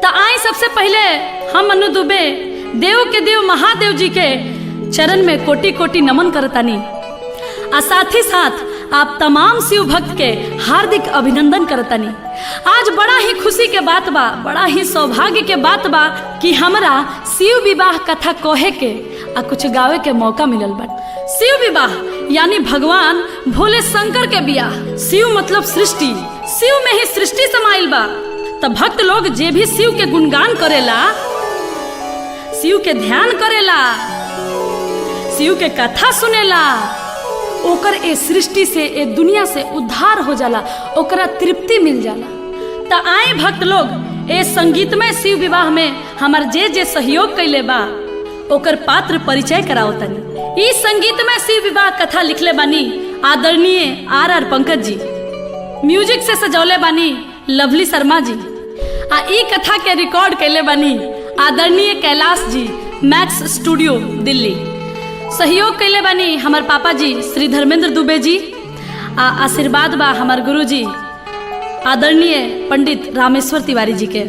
तो आई सबसे पहले हम अनु दुबे देव के देव महादेव जी के चरण में कोटि कोटि नमन करतानी और साथ ही साथ आप तमाम शिव भक्त के हार्दिक अभिनंदन करतानी। आज बड़ा ही खुशी के बात बा, बड़ा ही सौभाग्य के बात बा कि हमरा शिव विवाह कथा कहे के आ कुछ गावे के मौका मिलल बा। शिव विवाह यानी भगवान भोले शंकर के बियाह। शिव मतलब सृष्टि, शिव में ही सृष्टि समाइल बा। तब भक्त लोग जे भी शिव के गुणगान करेला, शिव के ध्यान करेला, शिव के कथा सुनेला, ओकर ए सृष्टि से ए दुनिया से उद्धार हो जाला, ओकरा तृप्ति मिल जाला। त आए भक्त लोग ए संगीतमय शिव विवाह में हमार जे जे सहयोग कैले बा ओकर पात्र परिचय कराओ तनी। ई संगीतमय शिव विवाह कथा लिखले बानी आदरणीय आर पंकज जी, म्यूजिक से सजौले बानी लवली शर्मा जी, आ ई कथा के रिकॉर्ड कैले बानी आदरणीय कैलाश जी, मैक्स स्टूडियो दिल्ली। सहयोग कैले बानी हमार पापा जी श्री धर्मेंद्र दुबे जी, आ आशीर्वाद बा हमार गुरु जी आदरणीय पंडित रामेश्वर तिवारी जी के।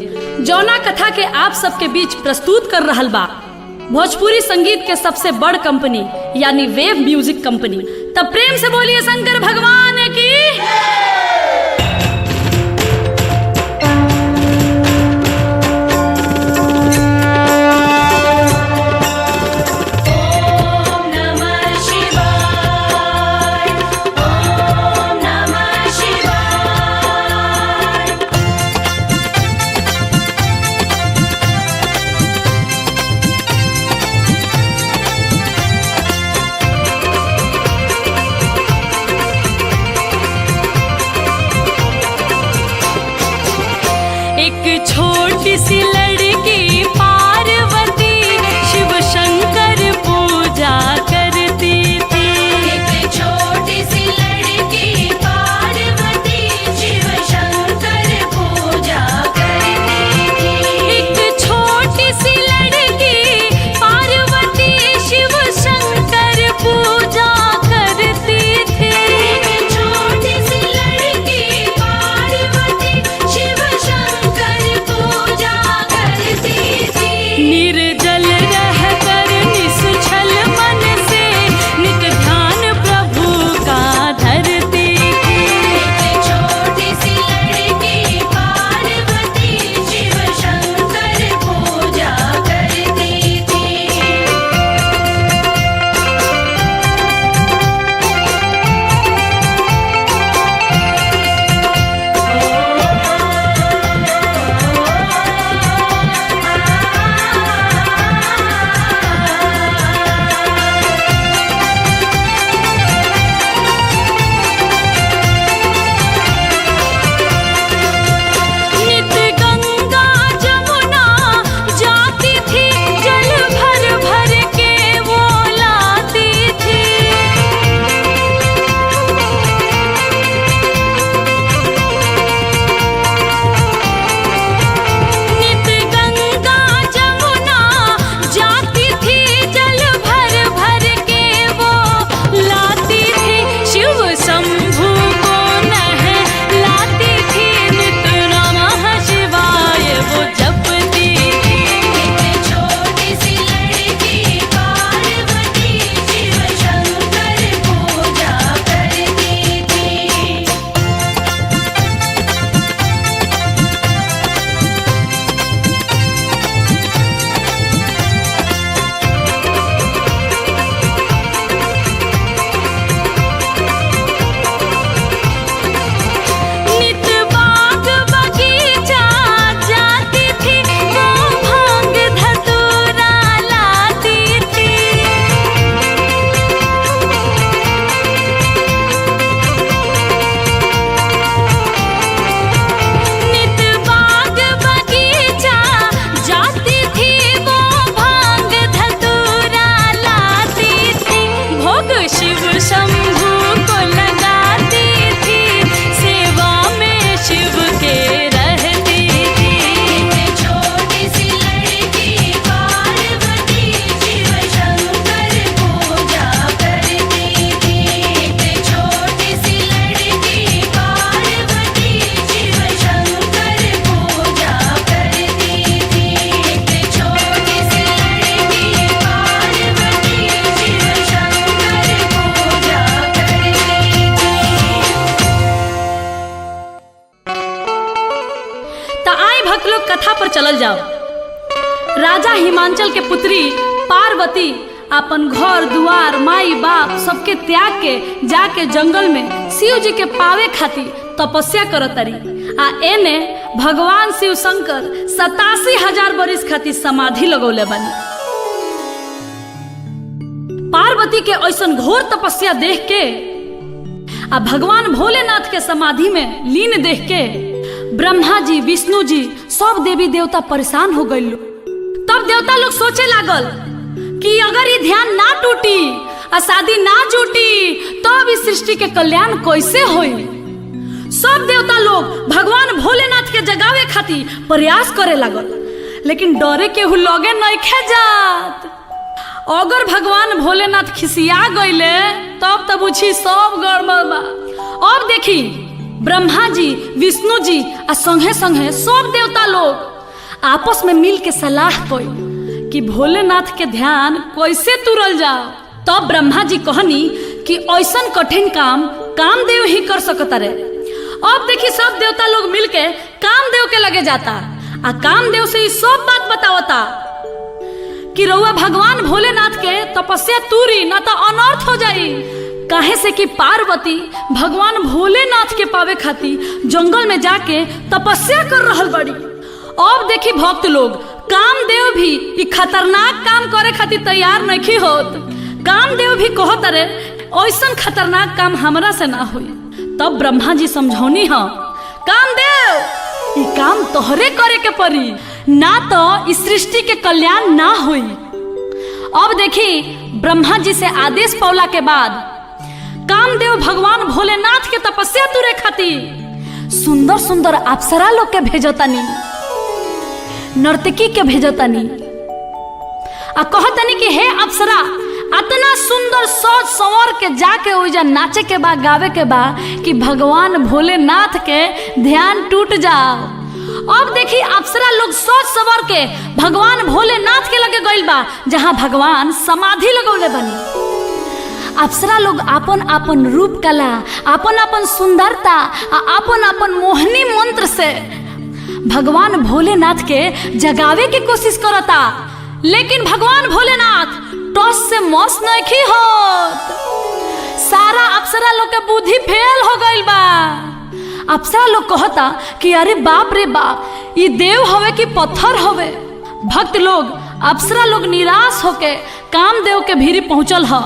जौना कथा के आप सबके बीच प्रस्तुत कर रहल बा भोजपुरी संगीत के सबसे बड़ कंपनी यानी वेव म्यूजिक कंपनी। तब प्रेम से बोलिए शंकर भगवान की। छोटी सी लड़की पार्वती शिव शंकर पूजा करती थी। एक छोटी सी लड़की पार्वती शिव शंकर पूजा करती थी। एक छोटी सी लड़की पार्वती शिव शंकर पूजा करती थी। एक छोटी सी लड़की पार्वती शिव शंकर पूजा करती थी। आई भक्त लोग कथा पर चलल जाओ। राजा हिमांचल के पुत्री पार्वती अपन घर दुआर माई बाप सबके त्याग के जाके जंगल में शिव जी के पावे खातिर तपस्या करतरी। आ एने भगवान शिव शंकर 87,000 बरिस खातिर समाधि लगौले बनी। पार्वती के ऐसन घोर तपस्या देख के आ भगवान भोलेनाथ के समाधि में लीन देख के ब्रह्मा जी विष्णु जी सब देवी देवता परेशान हो गए। तब देवता लोग सोचे लागल कि अगर ये ध्यान ना टूटी और शादी ना जुटी तब इस सृष्टि के कल्याण कैसे होई। सब देवता लोग भगवान भोलेनाथ के जगावे खातिर प्रयास करे लागल, लेकिन डरे केहू लगे नइखे जात। अगर भगवान भोलेनाथ खिसिया गईले तब तब उछी सब गड़बड़ बा। अब देखी ब्रह्मा जी विष्णु जी आ संगे संगे सब देवता लोग आपस में मिल के सलाह कई कि भोलेनाथ के ध्यान कैसे तुरल जाओ। तब ब्रह्मा जी कहनी कि ऐसन कठिन काम कामदेव ही कर सकता रे। अब देखी सब देवता लोग मिलके कामदेव के लगे जाता आ कामदेव से सब बात बतावता कि रउआ भगवान भोलेनाथ के तपस्या तूरी ना तो अनर्थ हो जाई। काहे से कि पार्वती भगवान भोलेनाथ के पावे खातिर जंगल में जाके तपस्या कर रहल बड़ी। अब देखी भक्त लोग कामदेव भी ई खतरनाक काम करे खातिर तैयार नहीं होत। कामदेव भी कहत रे ऐसन खतरनाक काम हमरा से ना होई। तब ब्रह्मा जी समझौनी ह कामदेव ई काम तोहरे करे के पड़ी, ना तो इस सृष्टि के कल्याण ना होई। अब देखी ब्रह्मा जी से आदेश पौला के बाद कामदेव भगवान भोलेनाथ के तपस्या तुरे खातिर सुंदर सुंदर अप्सरा लोग के भेजतानी, नर्तकी के भेजतानी आ कहतनी कि हे अप्सरा इतना सुंदर सोच संवर के जाके ओइजा नाचे के बा गावे के बा कि भगवान भोलेनाथ के ध्यान टूट जाओ। अब देखी अप्सरा लोग सोच संवर के भगवान भोलेनाथ के लगे गइल बा जहां भगवान समाधि लगौले बनी। अप्सरा लोग आपन आपन रूप कला आपन आपन सुंदरता आपन आपन मोहनी मंत्र से भगवान भोलेनाथ के जगावे की कोशिश करता, लेकिन भगवान भोलेनाथ टॉस से मौस नहीं होत। सारा अप्सरा लोग के बुद्धि फेल हो गइल बा। अप्सरा लोग कहता कि अरे बाप रे बाप ये देव हवे कि पत्थर हवे। भक्त लोग अप्सरा लोग निराश होके कामदेव के भीरी पहुंचल ह।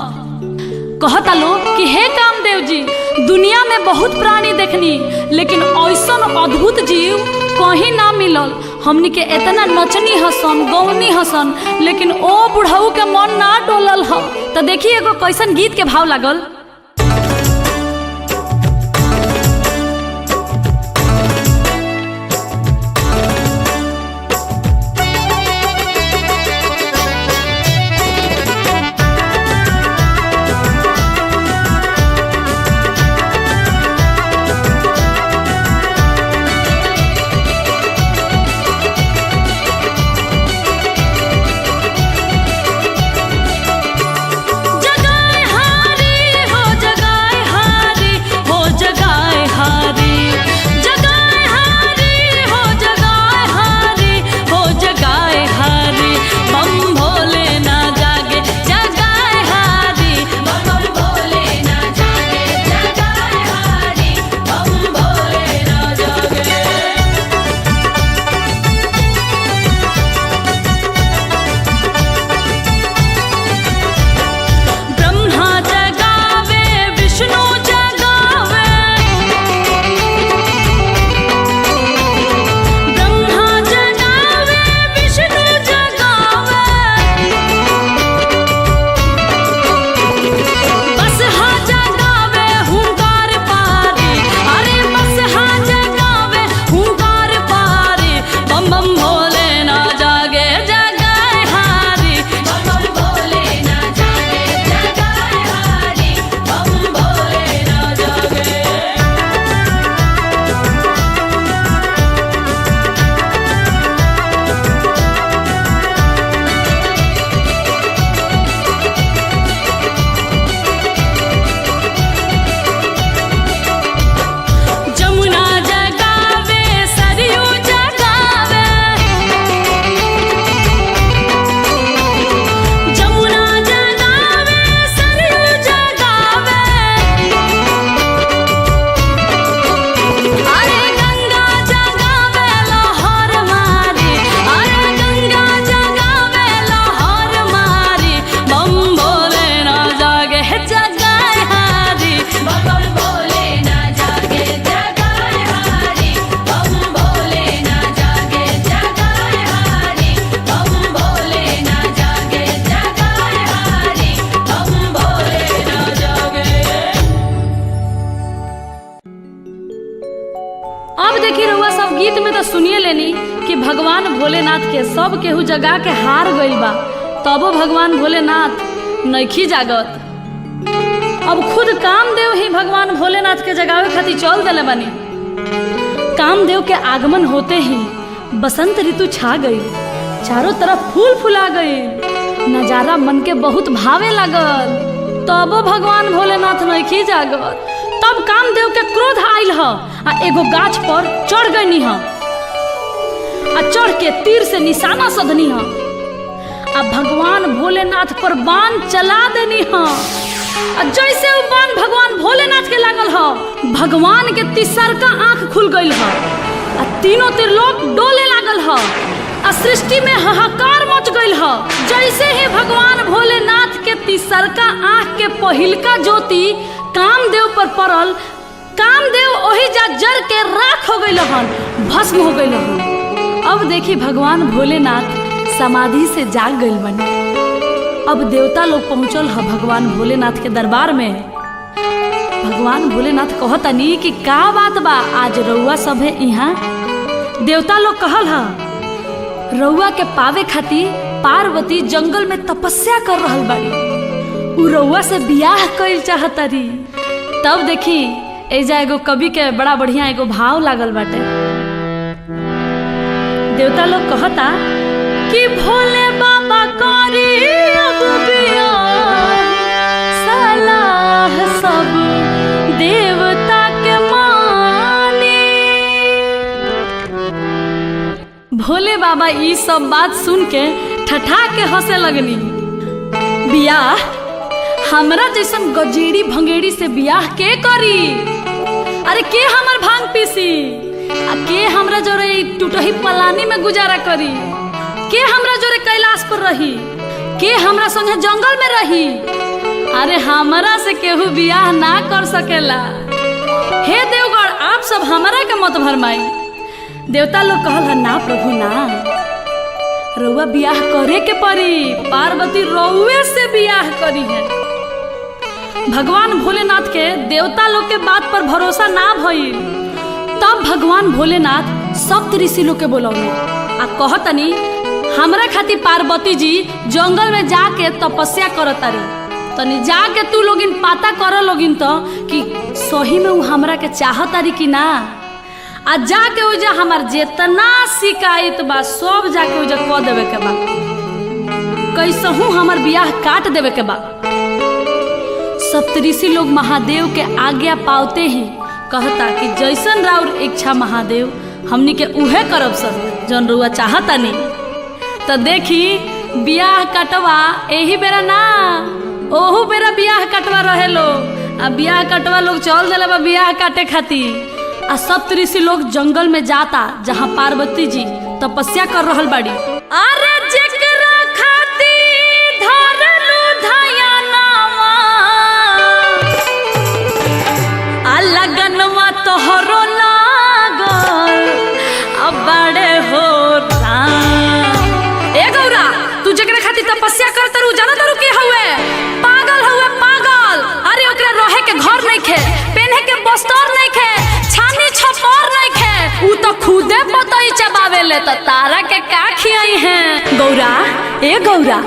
कहता लोग कि हे कामदेव जी दुनिया में बहुत प्राणी देखनी, लेकिन ऐसन अद्भुत जीव कहीं ना मिलल। हमनी के इतना नचनी हसन गौनी हसन, लेकिन ओ बुढ़ऊ के मन ना डोलल ह। तो देखिए एगो कैसन गीत के भाव लागल। जगाए हारी हो भगवान भोलेनाथ के सब केहू जगा के हार गइल बा, तबो भगवान भोलेनाथ नइखी जागत। अब खुद कामदेव ही भगवान भोलेनाथ के जगावे खातिर चल देले बानी। कामदेव के आगमन होते ही बसंत ऋतु छा गई, चारों तरफ फूल फुला गई, नजारा मन के बहुत भावे लागल। तबो भगवान भोलेनाथ नइखी जागत। तब कामदेव के क्रोध आइल ह आ एगो गाछ पर चढ़ गई ह आ चढ़ के तीर से निशाना सधनी ह आ भगवान भोलेनाथ पर बाण चला देनी ह। आ जैसे वो बाण भगवान भोलेनाथ के लागल ह, भगवान के तिसरका आंख खुल गई ह आ तीनों त्रिलोक डोले लागल ह आ सृष्टि में हाहाकार मच गई ह। जैसे ही भगवान भोलेनाथ के तिसरका आंख के पहिलका ज्योति कामदेव पर पड़ल, कामदेव ओही जा जर के राख हो गई हन, भस्म हो गई हन। अब देखी भगवान भोलेनाथ समाधि से जाग गई बने। अब देवता लोग पहुंचल ह भगवान भोलेनाथ के दरबार में। भगवान भोलेनाथ कहतनी कि का बात बा, आज रउआ सब है यहाँ। देवता लोग कहल ह रउआ के पावे खातिर पार्वती जंगल में तपस्या कर रहल बाड़ी, उ रउआ से बियाह कइल चाहतारी। तब देखी एजा एगो कवि के बड़ा बढ़िया एगो भाव लागल बाटे। देवता लोग कहता कि भोले बाबा करी अब बियाह, सलाह सब देवता के मानी। भोले बाबा ई सब बात सुन के ठठा के हंसे लगनी। बियाह हमरा जैसन गजेड़ी भंगेड़ी से बियाह के करी? अरे के हमर भांग पीसी, आ के हमरा जोरे टूटही पलानी में गुजारा करी? के हमरा जोरे कैलाश पर रही? के हमरा संगे जंगल में रही? अरे हमरा से केहू बियाह ना कर सकेला। हे देवगढ़, आप सब हमरा के मत भरमाई। देवता लोग कहल है ना प्रभु ना, रउआ बियाह करे के पड़ी, पार्वती रउए से बियाह करी है। भगवान भोलेनाथ के देवता लोग के बात पर भरोसा ना भइल। तब भगवान भोलेनाथ सप्त ऋषि लोग के बोलौले आ कहतनी हमरा खातिर पार्वती जी जंगल में जाके तपस्या करतारी, तनी जाके तू लोगिन पता कर लोगिन तो कि सही में उ हमरा के चाहतारी कि ना। आ जाके उजा हमार जेतना शिकायत बा सब जाके उजा कह देवे के बा, कैसहू हमार बियाह काट देवे के बा। सप्तऋषि लोग महादेव के आज्ञा पावते ही कहता कि जैसन राउर इच्छा महादेव, हमनी के उहे करब सर जौन रउआ चाहता नहीं। तो देखी बियाह कटवा यही बेरा ना, ओहू बेरा बियाह कटवा रहे लोग। आ बियाह कटवा लोग चल दिले बा बियाह काटे खातिर। आ सप्तऋषि लोग जंगल में जाता जहाँ पार्वती जी तपस्या कर रहल बाड़ी। अरे जेकरा खातिर धरलू धयनवा, आ लगनवा तोहरो लागल, अब बड़े हो राम। ए गौरा, तू जेकरा खातिर तपस्या करत रू जाना तारू के हउए? पागल हउए पागल। अरे ओकरा रहे के घर नहीं खे, पहने के बस्तर नहीं खे, छानी छपर नहीं खे, उ तो खुदे पतई चबावेले, तो तारा के का खियाई है? गौरा, ए गौरा,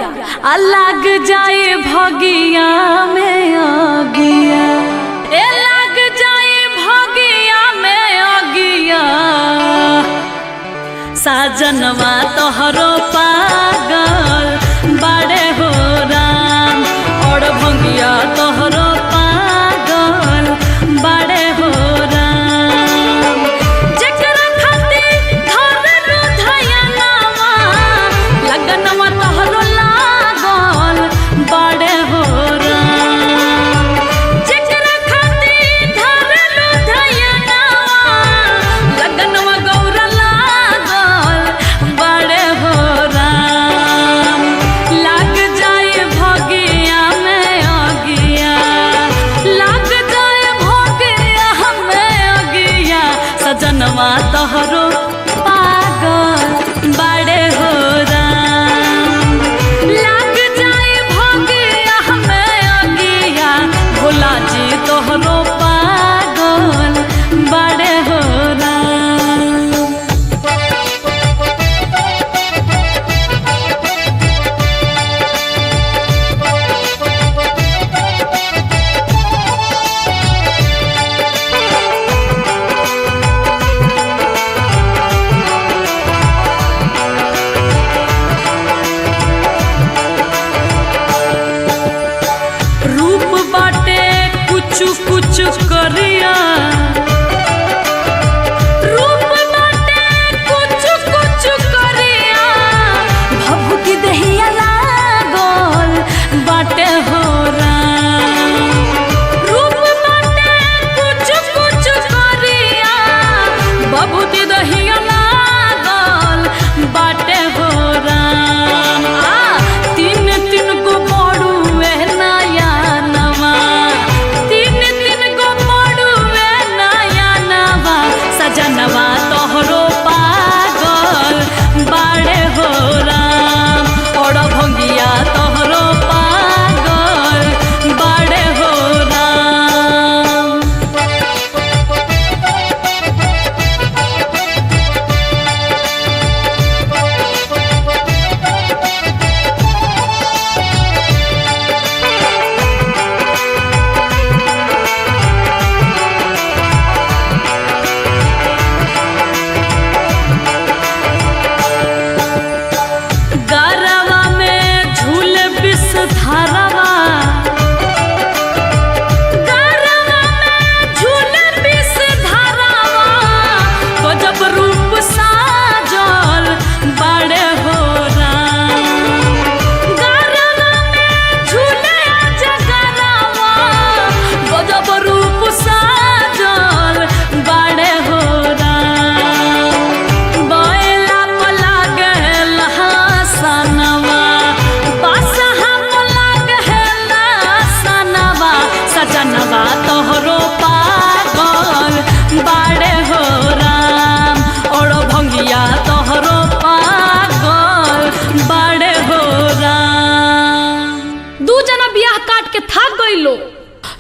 अलग जाए भगिया में अगिया, ए लग जाए भगिया में अगिया, साजनवा तोहरो पागल बड़े हो राम, और भंगिया तोहरो पागल बड़े हो राम। जेकरा खातिर धरलू धयनवा, लगनवा तोहरो लागल बड़े हो राम। जेकरा खातिर धरलू धयनवा, लगनवा गौरा लागल बड़े हो राम। लाग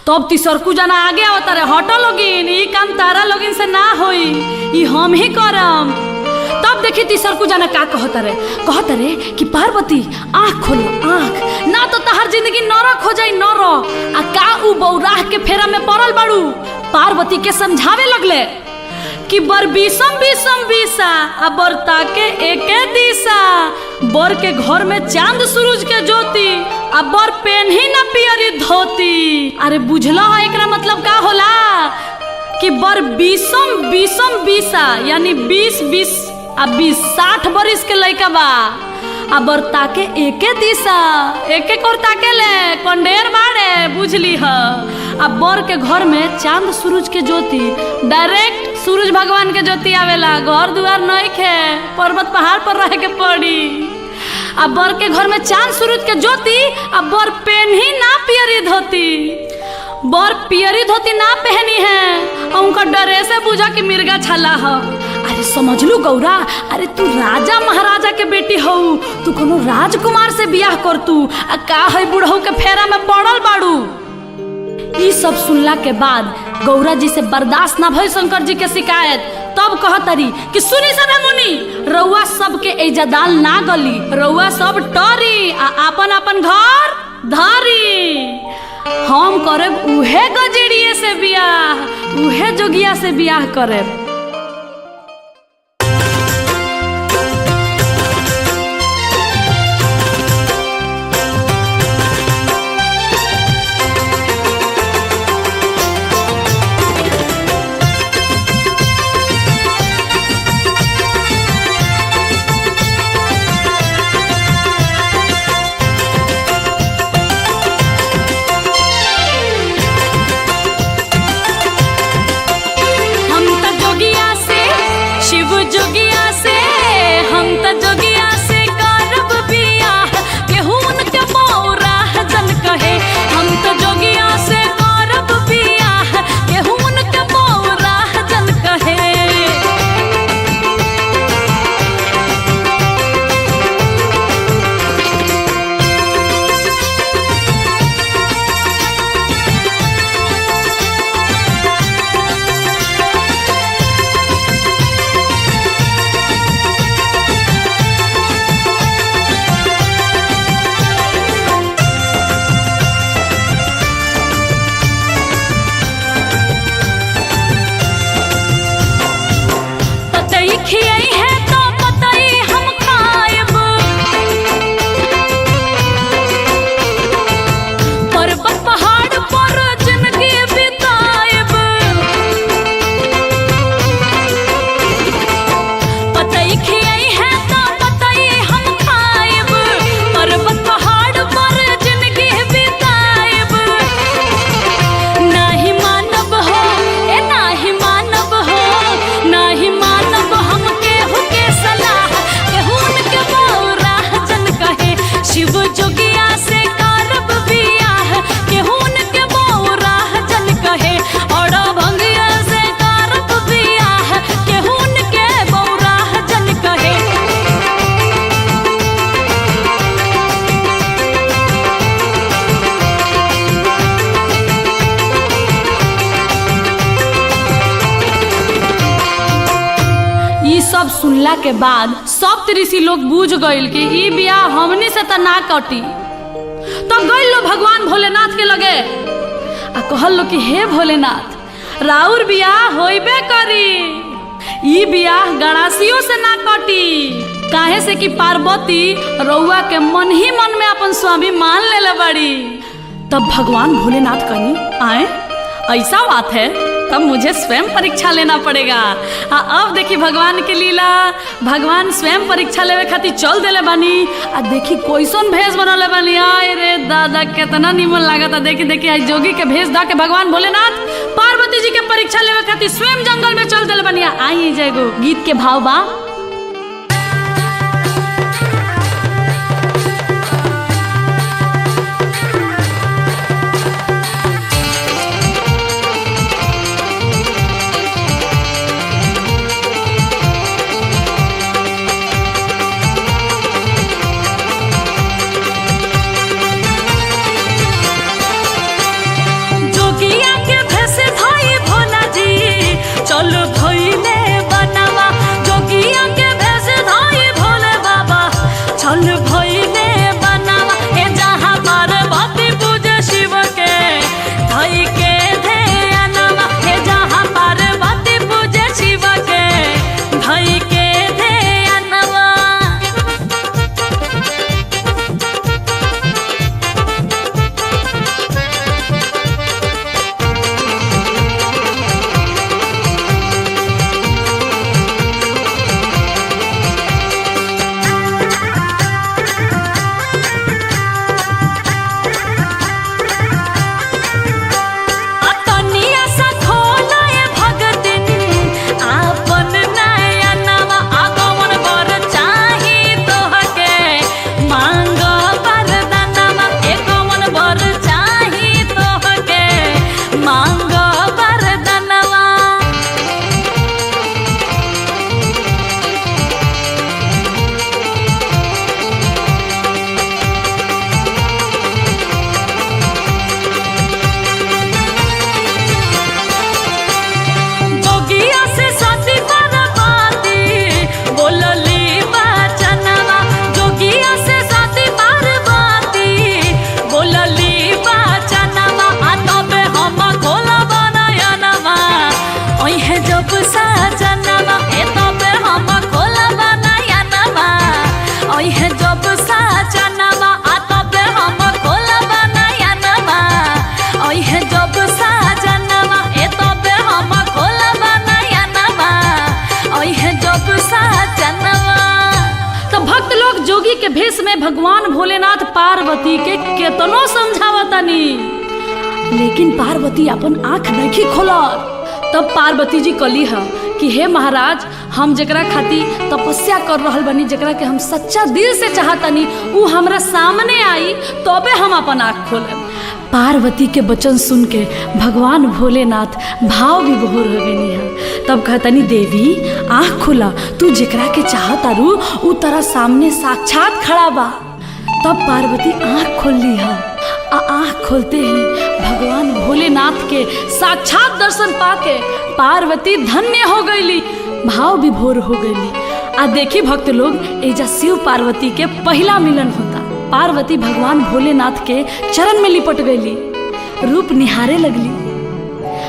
तब तीसरकू जना आगे आवता रे, हटो लोगिन, ई काम तारा लोगिन से ना होई, ई हम ही करम। तब देखी तीसरकू जना का कहता रे कि पार्वती आँख खोलो, आँख, ना तो तहार जिंदगी नरक हो जाई, नरक। आ का उ बौराह के फेरा में पड़ल बाड़ू। पार्वती के समझावे लगले कि बर बीसम बीसम बीसा आ बर ताके एके दिशा, बर के घर में चांद सूरज के ज्योति आ बर पेन्ही ना पियरी धोती। अरे बुझलो एकरा मतलब का होला कि बर बीसम बीसम बीसा यानी 20 आ 20 60 बरिस के लइका बा, आ बर ताके एके दिशा, एके कोर ताके ले कंडेर बाड़े, बुझली ह। आ बर के घर में चांद सूरज के ज्योति, डायरेक्ट सूरज भगवान के ज्योति आवेला, घर दुआर नहीं खे, पर्वत पहाड़ पर रह के पड़ी। आ बर के घर में चांद सूरज के ज्योति, आ बर पेन्ही ना पियरी धोती, बर पियरी धोती ना पहनी है, और उनका डरे से बुझा कि मिर्गा छला ह। अरे समझ लू गौरा, अरे तू राजा महाराजा के बेटी हो, तू कोनो राजकुमार से बियाह कर तू, आ का है बुढ़ऊ के फेरा में पड़ल बाड़ू। ई सब सुनला के बाद गौरा जी से बर्दाश्त ना भइल शंकर जी के शिकायत। तब कहतरी कि सुनी सभे मुनि, रउआ सबके इज्जदाल ना गली, रउआ सब टरी आ अपन अपन घर धरी। हम करब उहे गजेड़िए से बियाह, उहे जोगिया से बियाह करब। सब सुनला के बाद सब ऋषि लोग बूझ गइल कि ई बियाह हमनी से त ना कटी। तब गइल लो भगवान भोलेनाथ के लगे आ कहल लो कि हे भोलेनाथ, राउर बियाह होइबे करी, ई बियाह गणासियों से ना कटी। काहे से कि पार्वती रउआ के मन ही मन में अपन स्वामी मान लेले बड़ी। तब भगवान भोलेनाथ कहीं आए, ऐसा बात है तब मुझे स्वयं परीक्षा लेना पड़ेगा। अब देखी भगवान की लीला, भगवान स्वयं परीक्षा लेवे खातिर चल देले बानी। आ देखी कोइसन भेष बनले बानी, आए रे दादा कितना निमन लागता। देखी देखी आज जोगी के भेष दा के भगवान भोलेनाथ पार्वती जी के परीक्षा लेवे खातिर स्वयं जंगल में चल देले बानी। आई जाएगो गीत के भाव बा, के भेष में भगवान भोलेनाथ पार्वती के केतनो समझावतानी, लेकिन पार्वती अपन आंख नहीं खोलत। तब पार्वती जी कली है कि हे महाराज, हम जकरा खाती तपस्या कर रहल बनी, जकरा के हम सच्चा दिल से चाहतनी, उ हमरा सामने आई तबे हम अपन आँख खोलें। पार्वती के वचन सुन के भगवान भोलेनाथ भाव विभोर हो गई है। तब कहतनी देवी आँख खोला, तू जकरा के चाहतारू उ तेरा सामने साक्षात खड़ा बा। तब पार्वती आँख खोल ली है। आँख खोलते ही भगवान भोलेनाथ के साक्षात दर्शन पाके पार्वती धन्य हो गईली, भाव विभोर हो गईली। आ देखी भक्त लोग, एजा शिव पार्वती के पहला मिलन होता। पार्वती भगवान भोलेनाथ के चरण में लिपट गईली, रूप निहारे लगली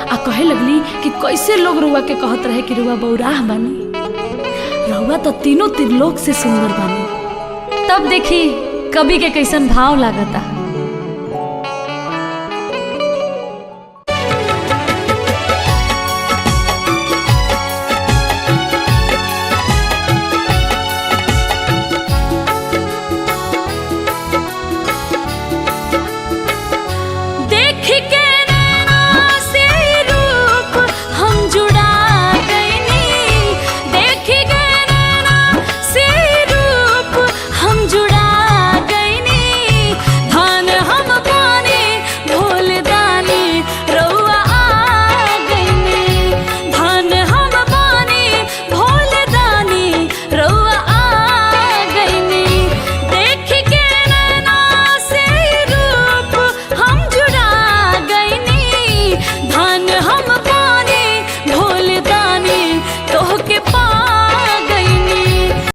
आ कहे लगली कि कैसे लोग रुआ के कहत रहे कि रुआ बौराह बानी, रुआ तो तीनों त्रिलोक से सुंदर बानी। तब देखी कवि के कैसन भाव लागता।